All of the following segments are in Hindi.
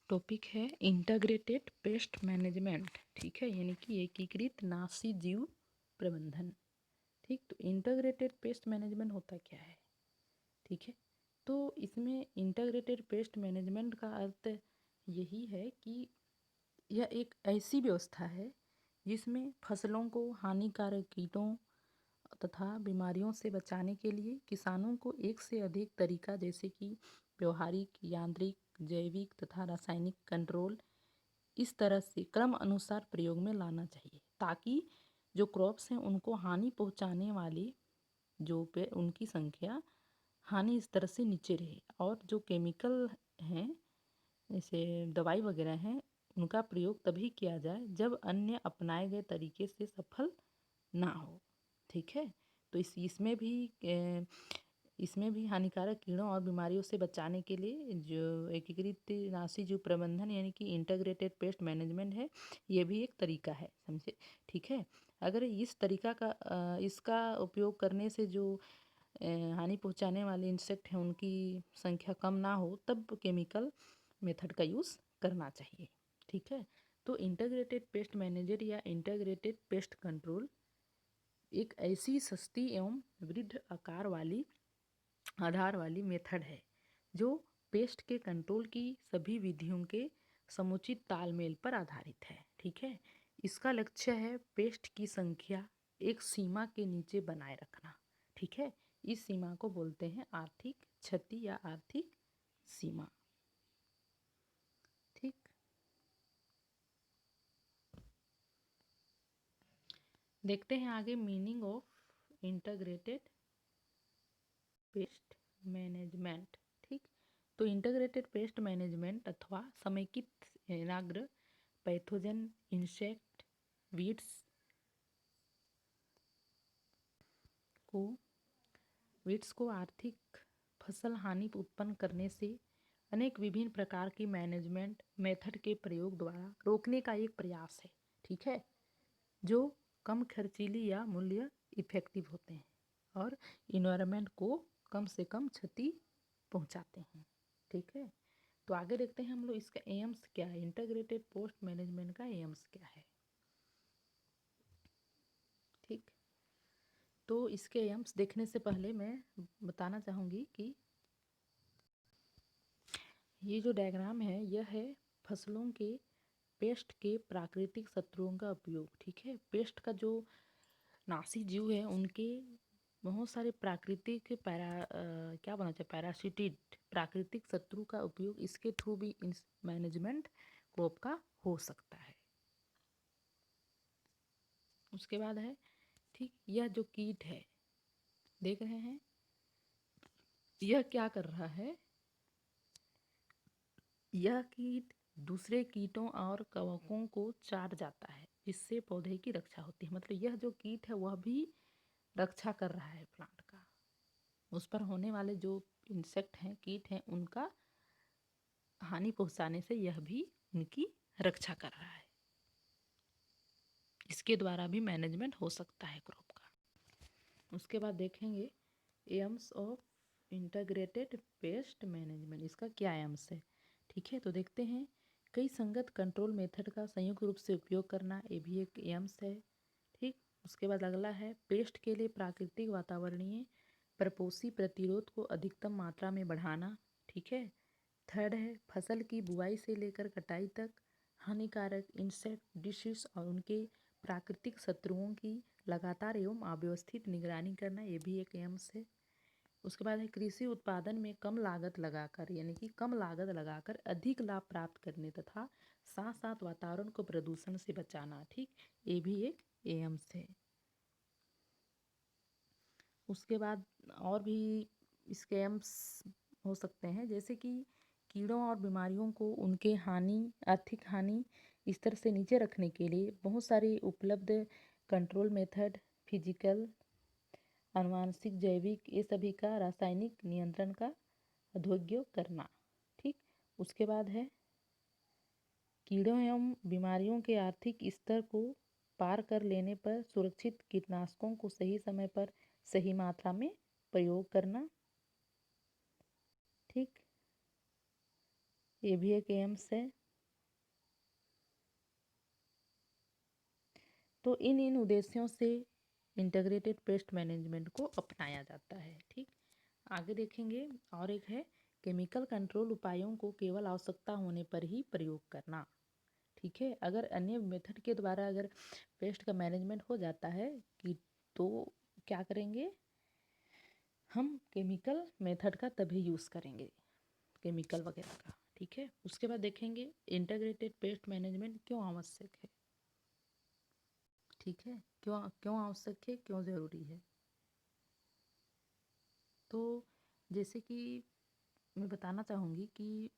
टॉपिक है इंटीग्रेटेड पेस्ट मैनेजमेंट। ठीक है, यानी कि एकीकृत नाशी जीव प्रबंधन। ठीक, तो इंटीग्रेटेड पेस्ट मैनेजमेंट होता क्या है? ठीक है, तो इसमें इंटीग्रेटेड पेस्ट मैनेजमेंट का अर्थ यही है कि यह एक ऐसी व्यवस्था है जिसमें फसलों को हानिकारक कीटों तथा बीमारियों से बचाने के लिए किसानों को एक से अधिक तरीका जैसे कि व्यवहारिक, यांत्रिक, जैविक तथा रासायनिक कंट्रोल इस तरह से क्रम अनुसार प्रयोग में लाना चाहिए ताकि जो क्रॉप्स हैं उनको हानि पहुंचाने वाले जो पे उनकी संख्या हानि स्तर से नीचे रहे और जो केमिकल हैं जैसे दवाई वगैरह हैं उनका प्रयोग तभी किया जाए जब अन्य अपनाए गए तरीके से सफल ना हो। ठीक है, तो इसमें भी हानिकारक कीड़ों और बीमारियों से बचाने के लिए जो एकीकृत नाशी जीव प्रबंधन यानी कि इंटीग्रेटेड पेस्ट मैनेजमेंट है, ये भी एक तरीका है, समझे? ठीक है, अगर इस तरीका का इसका उपयोग करने से जो हानि पहुंचाने वाले इंसेक्ट हैं उनकी संख्या कम ना हो तब केमिकल मेथड का यूज़ करना चाहिए। ठीक है, तो इंटीग्रेटेड पेस्ट मैनेजर या इंटीग्रेटेड पेस्ट कंट्रोल एक ऐसी सस्ती एवं वृद्ध आधार वाली मेथड है जो पेस्ट के कंट्रोल की सभी विधियों के समुचित तालमेल पर आधारित है। ठीक है, इसका लक्ष्य है पेस्ट की संख्या एक सीमा के नीचे बनाए रखना। ठीक है, इस सीमा को बोलते हैं आर्थिक क्षति या आर्थिक सीमा। ठीक, देखते हैं आगे meaning of integrated pest management. ठीक, तो इंटीग्रेटेड पेस्ट मैनेजमेंट अथवा समेकित एनाग्र पैथोजन इंसेक्ट वीड्स को आर्थिक फसल हानि उत्पन्न करने से अनेक विभिन्न प्रकार की मैनेजमेंट मेथड के प्रयोग द्वारा रोकने का एक प्रयास है। ठीक है, जो कम खर्चीली या मूल्य इफेक्टिव होते हैं और इन्वायरमेंट को कम से कम क्षति पहुंचाते हैं। ठीक है, तो आगे देखते हैं हम लोग इसका एम्स क्या है, इंटीग्रेटेड पोस्ट मैनेजमेंट का एम्स क्या है। ठीक, तो इसके एम्स देखने से पहले मैं बताना चाहूँगी कि ये जो डायग्राम है यह है फसलों के पेस्ट के प्राकृतिक शत्रुओं का उपयोग। ठीक है, पेस्ट का जो नासी जीव है उनके बहुत सारे प्राकृतिक क्या बोलना चाहिए पैरासिटिड प्राकृतिक शत्रु का उपयोग इसके थ्रू भी मैनेजमेंट क्रॉप का हो सकता है। उसके बाद है, ठीक, यह जो कीट है देख रहे हैं यह क्या कर रहा है, यह कीट दूसरे कीटों और कवकों को चाट जाता है जिससे पौधे की रक्षा होती है। मतलब यह जो कीट है वह भी रक्षा कर रहा है प्लांट का, उस पर होने वाले जो इंसेक्ट हैं कीट हैं उनका हानि पहुंचाने से यह भी उनकी रक्षा कर रहा है। इसके द्वारा भी मैनेजमेंट हो सकता है क्रॉप का। उसके बाद देखेंगे AIIMS of integrated pest management, इसका क्या एम्स है। ठीक है, तो देखते हैं कई संगत कंट्रोल मेथड का संयुक्त रूप से उपयोग करना, ये भी एक एम्स है। ठीक, उसके बाद अगला है पेस्ट के लिए प्राकृतिक वातावरणीय प्रपोषी प्रतिरोध को अधिकतम मात्रा में बढ़ाना। ठीक है, थर्ड है फसल की बुआई से लेकर कटाई तक हानिकारक इंसेक्ट डिसीज और उनके प्राकृतिक शत्रुओं की लगातार एवं अव्यवस्थित निगरानी करना, ये भी एक एम्स है। उसके बाद है कृषि उत्पादन में कम लागत लगाकर यानी कि कम लागत लगाकर अधिक लाभ प्राप्त करने तथा साथ साथ वातावरण को प्रदूषण से बचाना। ठीक, ये भी एक एम्स है। उसके बाद और भी इसके एम्स हो सकते हैं जैसे कि कीड़ों और बीमारियों को उनके आर्थिक हानि स्तर से नीचे रखने के लिए बहुत सारी उपलब्ध कंट्रोल मेथड फिजिकल, आनुवांशिक, जैविक ये सभी का रासायनिक नियंत्रण का अधोग्य करना। ठीक, उसके बाद है कीड़ों एवं बीमारियों के आर्थिक स्तर को पार कर लेने पर सुरक्षित कीटनाशकों को सही समय पर सही मात्रा में प्रयोग करना। ठीक, ये भी एक एम्स है। तो इन उद्देश्यों से इंटीग्रेटेड पेस्ट मैनेजमेंट को अपनाया जाता है। ठीक, आगे देखेंगे। और एक है केमिकल कंट्रोल उपायों को केवल आवश्यकता होने पर ही प्रयोग करना। ठीक है, अगर अन्य मेथड के द्वारा अगर पेस्ट का मैनेजमेंट हो जाता है कि तो क्या करेंगे, हम केमिकल मेथड का तभी यूज़ करेंगे, केमिकल वगैरह का। ठीक है, उसके बाद देखेंगे इंटीग्रेटेड पेस्ट मैनेजमेंट क्यों आवश्यक है। ठीक है, क्यों क्यों आवश्यक है, क्यों ज़रूरी है। तो जैसे कि मैं बताना चाहूँगी कि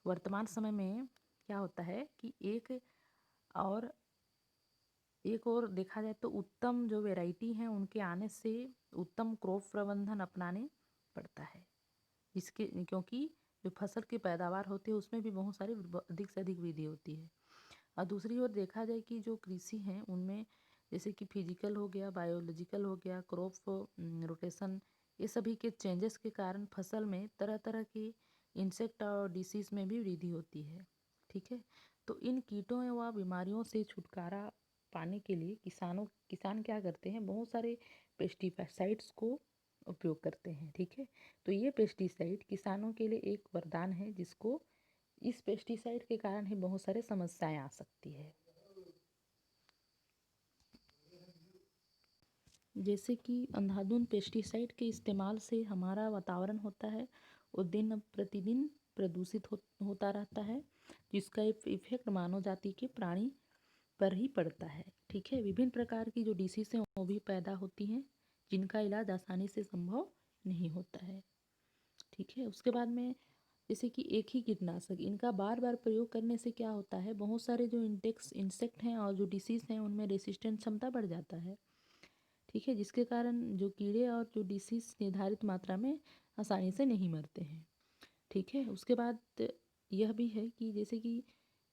वर्तमान समय में क्या होता है कि एक और देखा जाए तो उत्तम जो वैरायटी हैं उनके आने से उत्तम क्रॉप प्रबंधन अपनाने पड़ता है, इसके क्योंकि जो फसल की पैदावार होती है उसमें भी बहुत सारी अधिक से अधिक वृद्धि होती है। और दूसरी ओर देखा जाए कि जो कृषि हैं उनमें जैसे कि फिजिकल हो गया, बायोलॉजिकल हो गया, क्रॉप रोटेशन, ये सभी के चेंजेस के कारण फसल में तरह तरह के इंसेक्ट और डिसीज में भी वृद्धि होती है। ठीक है, तो इन कीटों व बीमारियों से छुटकारा पाने के लिए किसान क्या करते हैं, बहुत सारे पेस्टिसाइड्स को उपयोग करते हैं। ठीक है, तो ये पेस्टिसाइड किसानों के लिए एक वरदान है, जिसको इस पेस्टिसाइड के कारण ही बहुत सारे समस्याएं आ सकती है। जैसे कि अंधाधुंध पेस्टिसाइड के इस्तेमाल से हमारा वातावरण होता है वो दिन प्रतिदिन प्रदूषित होता रहता है, जिसका इफेक्ट मानव जाति के प्राणी पर ही पड़ता है। ठीक है, विभिन्न प्रकार की जो डिसीज हैं वो भी पैदा होती हैं, जिनका इलाज आसानी से संभव नहीं होता है। ठीक है, उसके बाद में जैसे कि एक ही कीटनाशक इनका बार बार प्रयोग करने से क्या होता है, बहुत सारे जो इंसेक्ट हैं और जो डिसीज हैं उनमें रेसिस्टेंट क्षमता बढ़ जाता है। ठीक है, जिसके कारण जो कीड़े और जो डिसीज निर्धारित मात्रा में आसानी से नहीं मरते हैं। ठीक है, उसके बाद यह भी है कि जैसे कि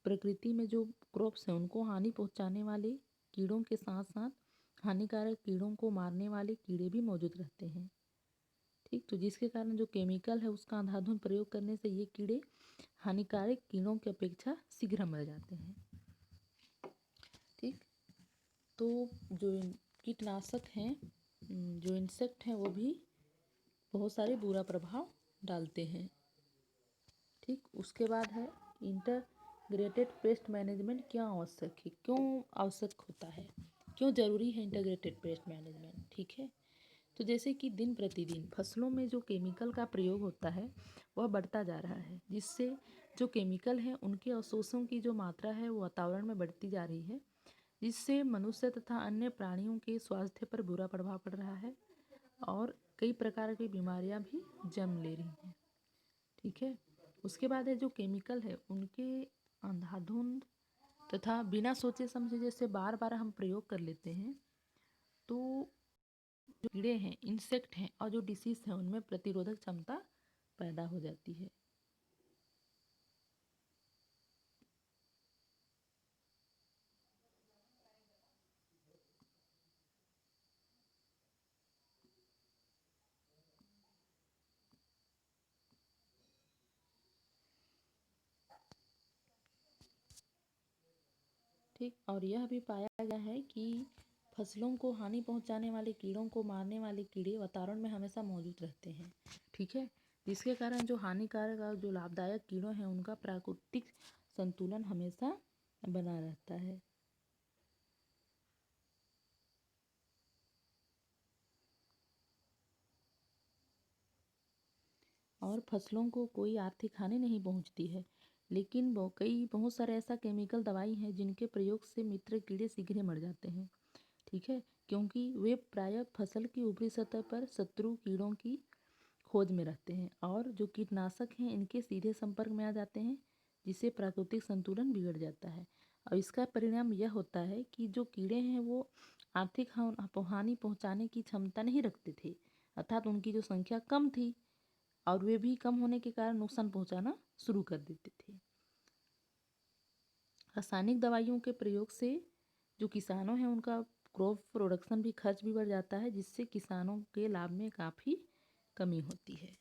प्रकृति में जो क्रॉप्स हैं उनको हानि पहुंचाने वाले कीड़ों के साथ साथ हानिकारक कीड़ों को मारने वाले कीड़े भी मौजूद रहते हैं। ठीक, तो जिसके कारण जो केमिकल है उसका अंधाधुंध प्रयोग करने से ये कीड़े हानिकारक कीड़ों की अपेक्षा शीघ्र मर जाते हैं। ठीक, तो जो कीटनाशक हैं, जो इंसेक्ट हैं, वो भी बहुत सारे बुरा प्रभाव डालते हैं। ठीक, उसके बाद है इंटीग्रेटेड पेस्ट मैनेजमेंट क्यों आवश्यक है, क्यों आवश्यक होता है, क्यों ज़रूरी है इंटीग्रेटेड पेस्ट मैनेजमेंट। ठीक है, तो जैसे कि दिन प्रतिदिन फसलों में जो केमिकल का प्रयोग होता है वह बढ़ता जा रहा है, जिससे जो केमिकल हैं उनके अवशोषण की जो मात्रा है वो वातावरण में बढ़ती जा रही है, जिससे मनुष्य तथा अन्य प्राणियों के स्वास्थ्य पर बुरा प्रभाव पड़ रहा है और कई प्रकार की बीमारियां भी जन्म ले रही हैं। ठीक है, उसके बाद है जो केमिकल है उनके अंधाधुंध तथा बिना सोचे समझे जैसे बार बार हम प्रयोग कर लेते हैं, तो जो कीड़े हैं, इंसेक्ट हैं और जो डिसीज हैं उनमें प्रतिरोधक क्षमता पैदा हो जाती है। ठीक, और यह भी पाया गया है कि फसलों को हानि पहुंचाने वाले कीड़ों को मारने वाले कीड़े वातावरण में हमेशा मौजूद रहते हैं। ठीक है, जिसके कारण जो हानिकारक और जो लाभदायक कीड़े हैं उनका प्राकृतिक संतुलन हमेशा बना रहता है। और फसलों को कोई आर्थिक हानि नहीं पहुंचती है, लेकिन बहुत सारे ऐसा केमिकल दवाई हैं जिनके प्रयोग से मित्र कीड़े शीघ्र मर जाते हैं। ठीक है, क्योंकि वे प्रायः फसल की ऊपरी सतह पर शत्रु कीड़ों की खोज में रहते हैं और जो कीटनाशक हैं इनके सीधे संपर्क में आ जाते हैं, जिससे प्राकृतिक संतुलन बिगड़ जाता है। और इसका परिणाम यह होता है कि जो कीड़े हैं वो आर्थिक हानि पहुंचाने की क्षमता नहीं रखते थे, अर्थात उनकी जो संख्या कम थी और वे भी कम होने के कारण नुकसान पहुंचाना शुरू कर देते थे। रासायनिक दवाइयों के प्रयोग से जो किसानों हैं उनका क्रॉप प्रोडक्शन भी खर्च भी बढ़ जाता है, जिससे किसानों के लाभ में काफ़ी कमी होती है।